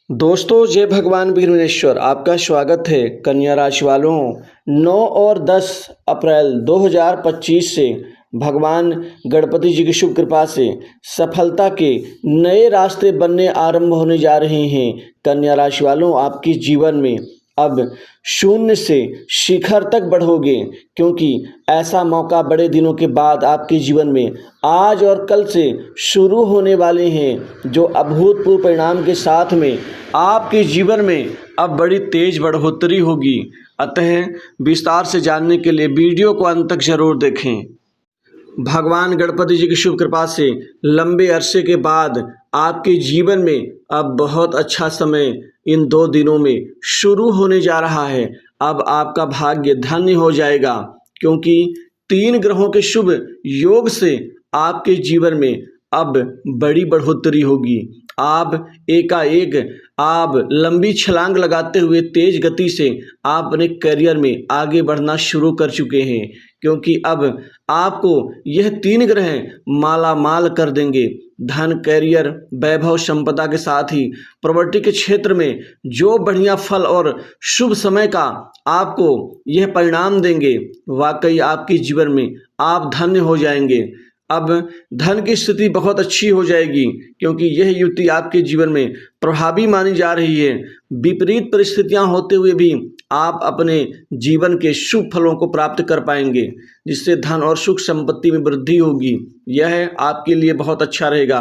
दोस्तों, जय भगवान भीमनेश्वर। आपका स्वागत है। कन्या राशि वालों, 9 और 10 अप्रैल 2025 से भगवान गणपति जी की शुभ कृपा से सफलता के नए रास्ते बनने आरंभ होने जा रहे हैं। कन्या राशि वालों, आपके जीवन में अब शून्य से शिखर तक बढ़ोगे, क्योंकि ऐसा मौका बड़े दिनों के बाद आपके जीवन में आज और कल से शुरू होने वाले हैं, जो अभूतपूर्व परिणाम के साथ में आपके जीवन में अब बड़ी तेज बढ़ोतरी होगी। अतः विस्तार से जानने के लिए वीडियो को अंत तक जरूर देखें। भगवान गणपति जी की शुभ कृपा से लंबे अरसे के बाद आपके जीवन में अब बहुत अच्छा समय इन 2 दिनों में शुरू होने जा रहा है। अब आपका भाग्य धन्य हो जाएगा, क्योंकि 3 ग्रहों के शुभ योग से आपके जीवन में अब बड़ी बढ़ोतरी होगी। आप लंबी छलांग लगाते हुए तेज गति से आप अपने करियर में आगे बढ़ना शुरू कर चुके हैं, क्योंकि अब आपको यह 3 ग्रह माला माल कर देंगे। धन, करियर, वैभव, संपदा के साथ ही प्रॉपर्टी के क्षेत्र में जो बढ़िया फल और शुभ समय का आपको यह परिणाम देंगे, वाकई आपके जीवन में आप धन्य हो जाएंगे। अब धन की स्थिति बहुत अच्छी हो जाएगी, क्योंकि यह युति आपके जीवन में प्रभावी मानी जा रही है। विपरीत परिस्थितियां होते हुए भी आप अपने जीवन के शुभ फलों को प्राप्त कर पाएंगे, जिससे धन और सुख संपत्ति में वृद्धि होगी। यह आपके लिए बहुत अच्छा रहेगा,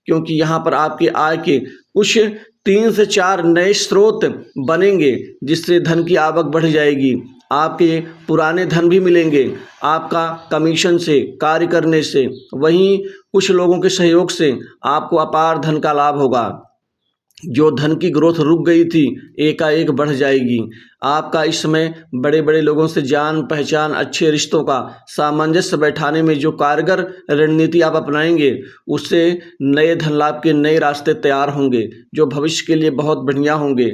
क्योंकि यहाँ पर आपके आय के कुछ 3 से 4 नए स्रोत बनेंगे, जिससे धन की आवक बढ़ जाएगी। आपके पुराने धन भी मिलेंगे, आपका कमीशन से, कार्य करने से, वहीं कुछ लोगों के सहयोग से आपको अपार धन का लाभ होगा। जो धन की ग्रोथ रुक गई थी, एकाएक बढ़ जाएगी। आपका इस समय बड़े बड़े लोगों से जान पहचान, अच्छे रिश्तों का सामंजस्य बैठाने में जो कारगर रणनीति आप अपनाएंगे, उससे नए धन लाभ के नए रास्ते तैयार होंगे, जो भविष्य के लिए बहुत बढ़िया होंगे।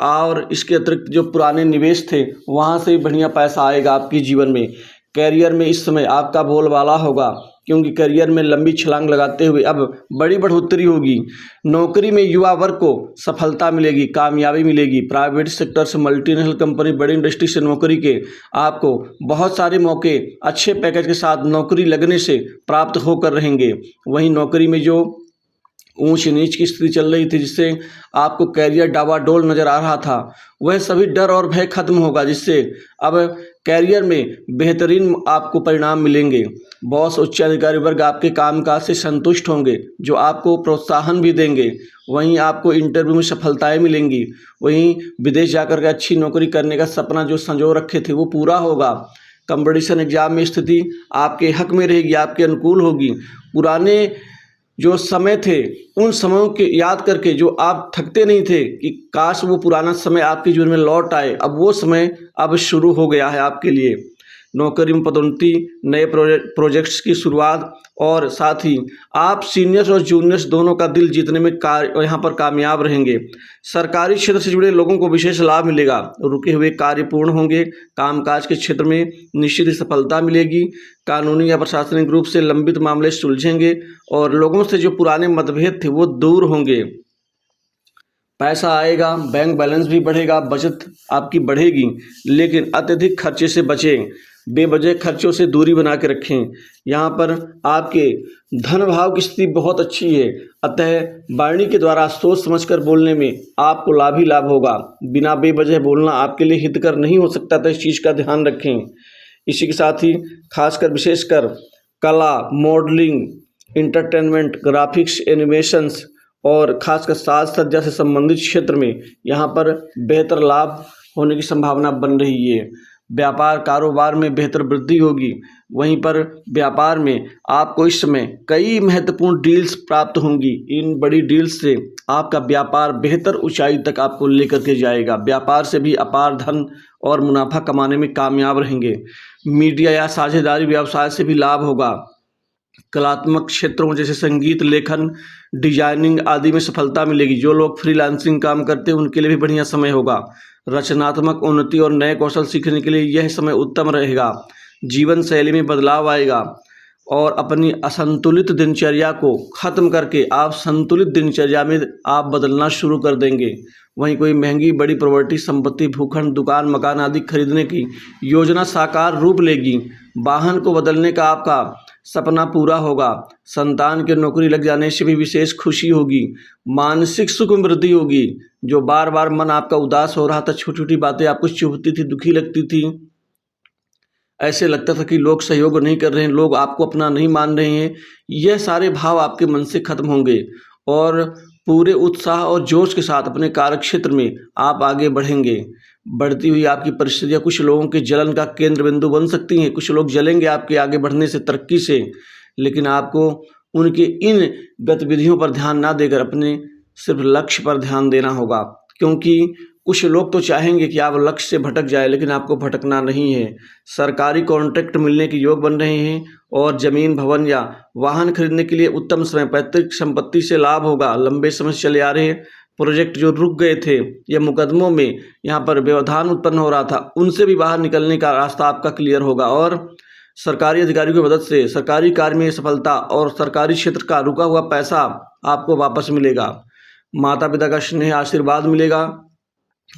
और इसके अतिरिक्त जो पुराने निवेश थे, वहाँ से भी बढ़िया पैसा आएगा आपके जीवन में। कैरियर में इस समय आपका बोलबाला होगा, क्योंकि करियर में लंबी छलांग लगाते हुए अब बड़ी बढ़ोतरी होगी। नौकरी में युवा वर्ग को सफलता मिलेगी, कामयाबी मिलेगी। प्राइवेट सेक्टर से, मल्टीनेशनल कंपनी, बड़ी इंडस्ट्री से नौकरी के आपको बहुत सारे मौके अच्छे पैकेज के साथ नौकरी लगने से प्राप्त होकर रहेंगे। वहीं नौकरी में जो ऊंच नीच की स्थिति चल रही थी, जिससे आपको कैरियर डावाडोल नजर आ रहा था, वह सभी डर और भय खत्म होगा, जिससे अब कैरियर में बेहतरीन आपको परिणाम मिलेंगे। बॉस, उच्च अधिकारी वर्ग आपके कामकाज से संतुष्ट होंगे, जो आपको प्रोत्साहन भी देंगे। वहीं आपको इंटरव्यू में सफलताएं मिलेंगी। वहीं विदेश जाकर के अच्छी नौकरी करने का सपना जो संजो रखे थे, वो पूरा होगा। कंपटीशन एग्जाम में स्थिति आपके हक में रहेगी, आपके अनुकूल होगी। पुराने जो समय थे, उन समयों के याद करके जो आप थकते नहीं थे कि काश वो पुराना समय आपके जीवन में लौट आए, अब वो समय अब शुरू हो गया है आपके लिए। नौकरी में पदोन्नति, नए प्रोजेक्ट्स की शुरुआत, और साथ ही आप सीनियर्स और जूनियर्स दोनों का दिल जीतने में यहाँ पर कामयाब रहेंगे। सरकारी क्षेत्र से जुड़े लोगों को विशेष लाभ मिलेगा। रुके हुए कार्य पूर्ण होंगे। कामकाज के क्षेत्र में निश्चित ही सफलता मिलेगी। कानूनी या प्रशासनिक रूप से लंबित मामले सुलझेंगे, और लोगों से जो पुराने मतभेद थे वो दूर होंगे। पैसा आएगा, बैंक बैलेंस भी बढ़ेगा, बचत आपकी बढ़ेगी, लेकिन अत्यधिक खर्चे से बचें। बेवजह खर्चों से दूरी बना के रखें। यहाँ पर आपके धन भाव की स्थिति बहुत अच्छी है, अतः वाणी के द्वारा सोच समझकर बोलने में आपको लाभ ही लाभ होगा। बिना बेवजह बोलना आपके लिए हितकर नहीं हो सकता, तो इस चीज़ का ध्यान रखें। इसी के साथ ही खासकर विशेषकर कला, मॉडलिंग, इंटरटेनमेंट, ग्राफिक्स, एनिमेशंस और खासकर साज सज्जा से संबंधित क्षेत्र में यहाँ पर बेहतर लाभ होने की संभावना बन रही है। व्यापार कारोबार में बेहतर वृद्धि होगी। वहीं पर व्यापार में आपको इस समय कई महत्वपूर्ण डील्स प्राप्त होंगी। इन बड़ी डील्स से आपका व्यापार बेहतर ऊंचाई तक आपको लेकर के जाएगा। व्यापार से भी अपार धन और मुनाफा कमाने में कामयाब रहेंगे। मीडिया या साझेदारी व्यवसाय से भी लाभ होगा। कलात्मक क्षेत्रों जैसे संगीत, लेखन, डिजाइनिंग आदि में सफलता मिलेगी। जो लोग फ्रीलांसिंग काम करते हैं, उनके लिए भी बढ़िया समय होगा। रचनात्मक उन्नति और नए कौशल सीखने के लिए यह समय उत्तम रहेगा। जीवन शैली में बदलाव आएगा। और अपनी असंतुलित दिनचर्या को ख़त्म करके आप संतुलित दिनचर्या में आप बदलना शुरू कर देंगे। वहीं कोई महंगी बड़ी प्रॉपर्टी, संपत्ति, भूखंड, दुकान, मकान आदि खरीदने की योजना साकार रूप लेगी। वाहन को बदलने का आपका सपना पूरा होगा। संतान के नौकरी लग जाने से भी विशेष खुशी होगी। मानसिक सुख में वृद्धि होगी। जो बार बार मन आपका उदास हो रहा था, छोटी छोटी बातें आपको चुभती थी, दुखी लगती थी, ऐसे लगता था कि लोग सहयोग नहीं कर रहे हैं, लोग आपको अपना नहीं मान रहे हैं, यह सारे भाव आपके मन से खत्म होंगे और पूरे उत्साह और जोश के साथ अपने कार्यक्षेत्र में आप आगे बढ़ेंगे। बढ़ती हुई आपकी परिस्थितियाँ कुछ लोगों के जलन का केंद्र बिंदु बन सकती हैं। कुछ लोग जलेंगे आपके आगे बढ़ने से, तरक्की से, लेकिन आपको उनके इन गतिविधियों पर ध्यान ना देकर अपने सिर्फ लक्ष्य पर ध्यान देना होगा। क्योंकि कुछ लोग तो चाहेंगे कि आप लक्ष्य से भटक जाए, लेकिन आपको भटकना नहीं है। सरकारी कॉन्ट्रैक्ट मिलने के योग बन रहे हैं और जमीन, भवन या वाहन खरीदने के लिए उत्तम समय। पैतृक संपत्ति से लाभ होगा। लंबे समय से चले आ रहे प्रोजेक्ट जो रुक गए थे या मुकदमों में यहाँ पर व्यवधान उत्पन्न हो रहा था, उनसे भी बाहर निकलने का रास्ता आपका क्लियर होगा और सरकारी अधिकारियों की मदद से सरकारी कार्य में सफलता और सरकारी क्षेत्र का रुका हुआ पैसा आपको वापस मिलेगा। माता पिता का स्नेह, आशीर्वाद मिलेगा।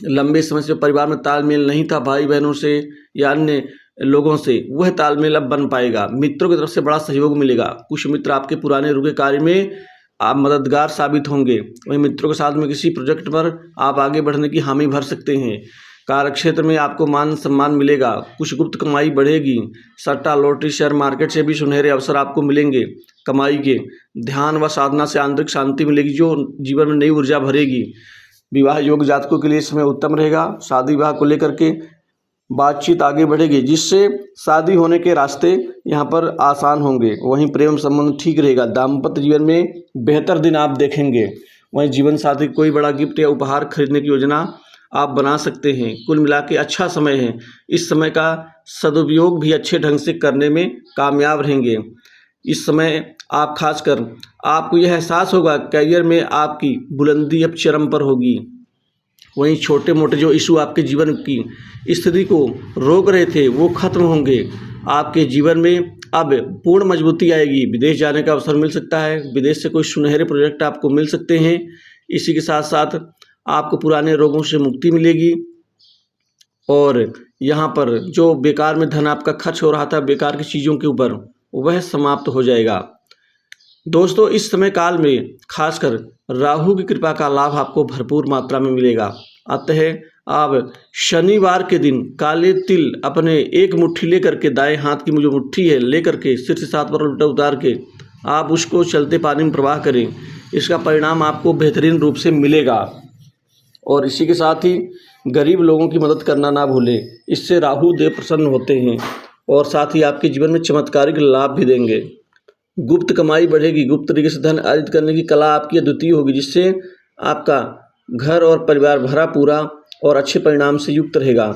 लंबे समय से परिवार में तालमेल नहीं था, भाई बहनों से या अन्य लोगों से, वह तालमेल अब बन पाएगा। मित्रों की तरफ से बड़ा सहयोग मिलेगा। कुछ मित्र आपके पुराने रुके कार्य में आप मददगार साबित होंगे। वहीं मित्रों के साथ में किसी प्रोजेक्ट पर आप आगे बढ़ने की हामी भर सकते हैं। कार्यक्षेत्र में आपको मान सम्मान मिलेगा। कुछ गुप्त कमाई बढ़ेगी। सट्टा, लॉटरी, शेयर मार्केट से भी सुनहरे अवसर आपको मिलेंगे कमाई के। ध्यान व साधना से आंतरिक शांति मिलेगी जो जीवन में नई ऊर्जा भरेगी। विवाह योग्य जातकों के लिए समय उत्तम रहेगा। शादी विवाह को लेकर के बातचीत आगे बढ़ेगी, जिससे शादी होने के रास्ते यहाँ पर आसान होंगे। वहीं प्रेम संबंध ठीक रहेगा। दाम्पत्य जीवन में बेहतर दिन आप देखेंगे। वहीं जीवन साथी को कोई बड़ा गिफ्ट या उपहार खरीदने की योजना आप बना सकते हैं। कुल मिला के अच्छा समय है। इस समय का सदुपयोग भी अच्छे ढंग से करने में कामयाब रहेंगे। इस समय आप खासकर आपको यह एहसास होगा करियर में आपकी बुलंदी अब चरम पर होगी। वहीं छोटे मोटे जो इशू आपके जीवन की स्थिति को रोक रहे थे वो खत्म होंगे। आपके जीवन में अब पूर्ण मजबूती आएगी। विदेश जाने का अवसर मिल सकता है। विदेश से कोई सुनहरे प्रोजेक्ट आपको मिल सकते हैं। इसी के साथ साथ आपको पुराने रोगों से मुक्ति मिलेगी और यहाँ पर जो बेकार में धन आपका खर्च हो रहा था बेकार की चीज़ों के ऊपर, वह समाप्त हो जाएगा। दोस्तों, इस समय काल में खासकर राहु की कृपा का लाभ आपको भरपूर मात्रा में मिलेगा। अतः आप शनिवार के दिन काले तिल अपने एक मुट्ठी लेकर के, दाएं हाथ की जो मुट्ठी है लेकर के, सिर से 7 बार उल्टा उतार के आप उसको चलते पानी में प्रवाह करें। इसका परिणाम आपको बेहतरीन रूप से मिलेगा। और इसी के साथ ही गरीब लोगों की मदद करना ना भूलें। इससे राहु देव प्रसन्न होते हैं और साथ ही आपके जीवन में चमत्कारिक लाभ भी देंगे। गुप्त कमाई बढ़ेगी। गुप्त तरीके से धन अर्जित करने की कला आपकी अद्वितीय होगी, जिससे आपका घर और परिवार भरा पूरा और अच्छे परिणाम से युक्त रहेगा।